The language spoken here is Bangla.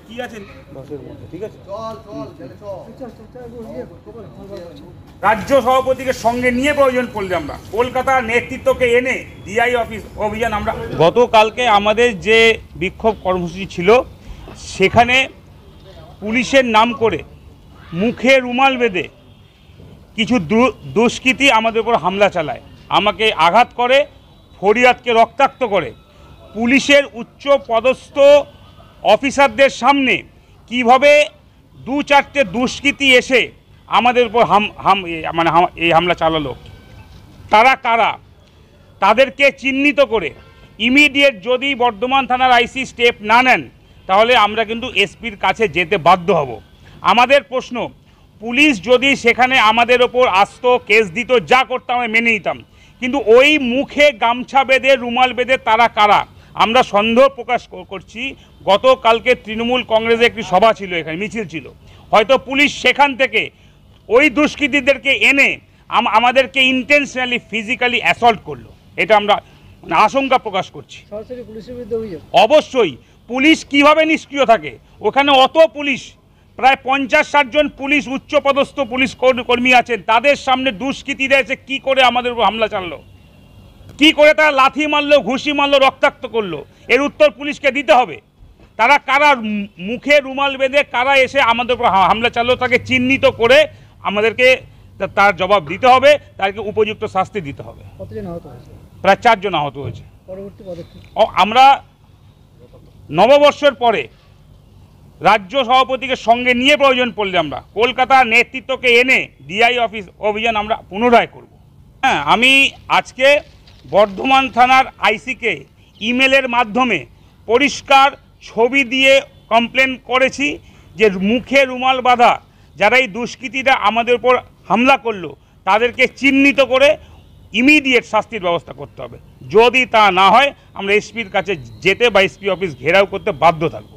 কি আছে ঠিক আছে। রাজ্য সভাপতিকে সঙ্গে নিয়ে প্রয়োজন পড়লে আমরা কলকাতার নেতৃত্বকে এনে ডিআই অফিস অভিযান আমরা গতকালকে আমাদের যে বিক্ষোভ কর্মসূচি ছিল সেখানে পুলিশের নাম করে মুখে রুমাল বেঁধে কিছু দুষ্কৃতী আমাদের উপর হামলা চালায়, আমাকে আঘাত করে, ফরিয়াদকে রক্তাক্ত করে। পুলিশের উচ্চ পদস্থ অফিসারদের সামনে কিভাবে 2-4টে দুষ্কৃতী এসে আমাদের উপর এই হামলা চালালো, তারা কারা, তাদেরকে চিহ্নিত করে ইমিডিয়েট যদি বর্ধমান থানার আইসি স্টেপ না নেন তাহলে আমরা কিন্তু এসপির কাছে যেতে বাধ্য হব। আমাদের প্রশ্ন, পুলিশ যদি সেখানে আমাদের ওপর আসতো, কেস দিত, যা করতাম আমি মেনে নিতাম, কিন্তু ওই মুখে গামছা বেঁধে রুমাল বেঁধে তারা কারা আমরা সন্দেহ প্রকাশ করছি। গতকালকে তৃণমূল কংগ্রেসের একটি সভা ছিল, এখানে মিছিল ছিল, হয়তো পুলিশ সেখান থেকে ওই দুষ্কৃতীদেরকে এনে আমাদেরকে ইন্টেনশনালি ফিজিক্যালি অ্যাসল্ট করলো, এটা আমরা আশঙ্কা প্রকাশ করছি। অবশ্যই পুলিশ কিভাবে নিষ্ক্রিয় থাকে, ওখানে অত পুলিশ, প্রায় 50-60 জন পুলিশ উচ্চপদস্থ পুলিশ কর্মী আছেন, তাদের সামনে দুষ্কৃতীরা এসে কী করে আমাদের উপর হামলা চালালো, কী করে তারা লাথি মারলো, ঘুষি মারলো, রক্তাক্ত করলো, এর উত্তর পুলিশকে দিতে হবে। তারা কারা মুখে রুমাল বেঁধে কারা এসে আমাদের উপর হামলা চালালো তাকে চিহ্নিত করে আমাদেরকে তার জবাব দিতে হবে, তাদেরকে উপযুক্ত শাস্তি দিতে হবে। প্রায় 4 জন আহত হয়েছে। আমরা নববর্ষের পরে রাজ্য সভাপতিকে সঙ্গে নিয়ে প্রয়োজন পড়লে আমরা কলকাতার নেতৃত্বকে এনে ডিআই অফিস অভিযান আমরা পুনরায় করব। হ্যাঁ, আমি আজকে বর্ধমান থানার আইসিকে ইমেলের মাধ্যমে পরিষ্কার ছবি দিয়ে কমপ্লেন করেছি যে মুখে রুমাল বাঁধা যারা এই দুষ্কৃতীরা আমাদের উপর হামলা করলো তাদেরকে চিহ্নিত করে ইমিডিয়েট শাস্তির ব্যবস্থা করতে হবে। যদি তা না হয় আমরা এসপির কাছে যেতে বা এসপি অফিস ঘেরাও করতে বাধ্য থাকব।